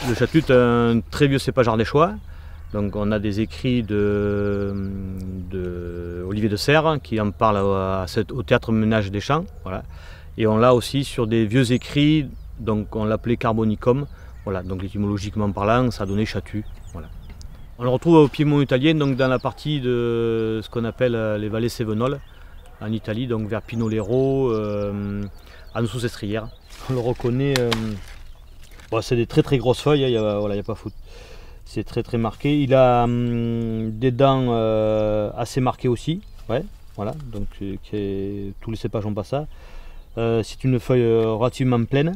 Le chatu est un très vieux cépage ardéchois. Donc on a des écrits Olivier de Serres qui en parle au théâtre Ménage des Champs. Voilà. Et on l'a aussi sur des vieux écrits, donc on l'appelait Carbonicum. Voilà. Donc étymologiquement parlant, ça a donné chatu. Voilà. On le retrouve au piémont italien, donc dans la partie de ce qu'on appelle les vallées cévenoles en Italie, donc vers Pinolero, en dessous Sestrières. On le reconnaît. Bon, c'est des très grosses feuilles, il n'y a pas faute. C'est très marqué. Il a des dents assez marquées aussi. Ouais, voilà. Donc tous les cépages n'ont pas ça. C'est une feuille relativement pleine.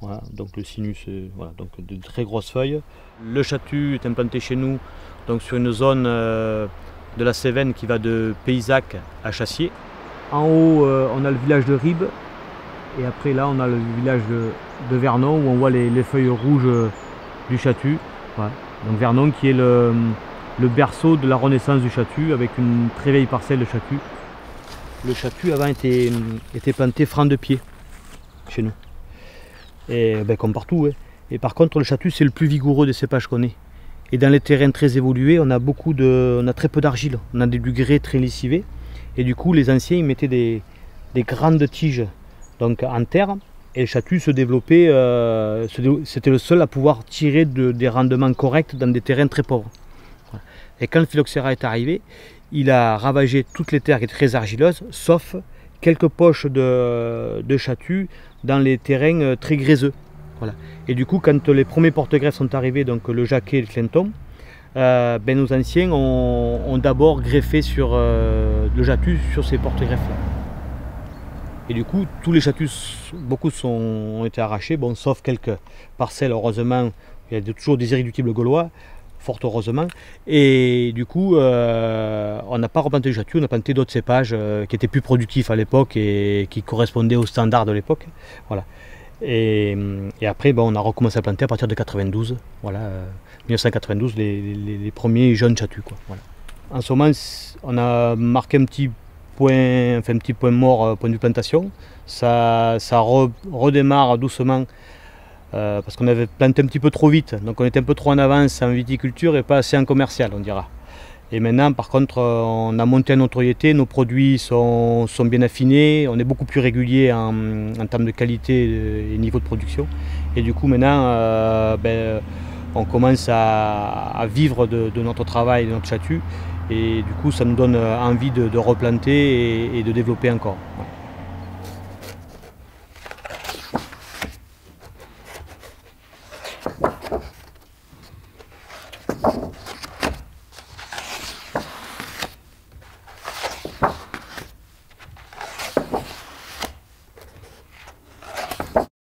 Voilà, donc le sinus, voilà, donc de très grosses feuilles. Le chatu est implanté chez nous donc sur une zone de la Cévennes qui va de Paysac à Chassier. En haut, on a le village de Ribes. Et après là, on a le village de Vernon où on voit les feuilles rouges du chatu. Voilà. Donc Vernon qui est le berceau de la renaissance du chatu avec une très vieille parcelle de chatu. Le chatu avant était planté franc de pied chez nous. Et ben, comme partout. Hein. Et par contre le chatu c'est le plus vigoureux des cépages qu'on ait. Et dans les terrains très évolués, on a très peu d'argile. On a du grès très lessivé. Et du coup les anciens ils mettaient des grandes tiges donc, en terre. Et le chatu se développait, c'était le seul à pouvoir tirer des rendements corrects dans des terrains très pauvres. Voilà. Et quand le phylloxéra est arrivé, il a ravagé toutes les terres qui étaient très argileuses, sauf quelques poches de chatu dans les terrains très gréseux. Voilà. Et du coup, quand les premiers porte-greffes sont arrivés, donc le Jacquet et le Clinton, ben, nos anciens ont d'abord greffé sur le chatu sur ces porte-greffes-là. Et du coup, tous les chatus, beaucoup ont été arrachés, bon, sauf quelques parcelles, heureusement, il y a toujours des irréductibles gaulois, fort heureusement. Et du coup, on n'a pas replanté le chatu, on a planté d'autres cépages qui étaient plus productifs à l'époque et qui correspondaient aux standards de l'époque. Voilà. Et après, bon, on a recommencé à planter à partir de 92, voilà, 1992, les premiers jeunes chatus. Quoi, voilà. En ce moment, on a marqué un petit point mort point de vue plantation. Ça redémarre doucement parce qu'on avait planté un petit peu trop vite, donc on était un peu trop en avance en viticulture et pas assez en commercial, on dira. Et maintenant par contre on a monté en notoriété, nos produits sont bien affinés, on est beaucoup plus régulier en termes de qualité et niveau de production. Et du coup maintenant on commence à vivre de notre travail, de notre chatu. Et du coup, ça nous donne envie de replanter et de développer encore. Voilà.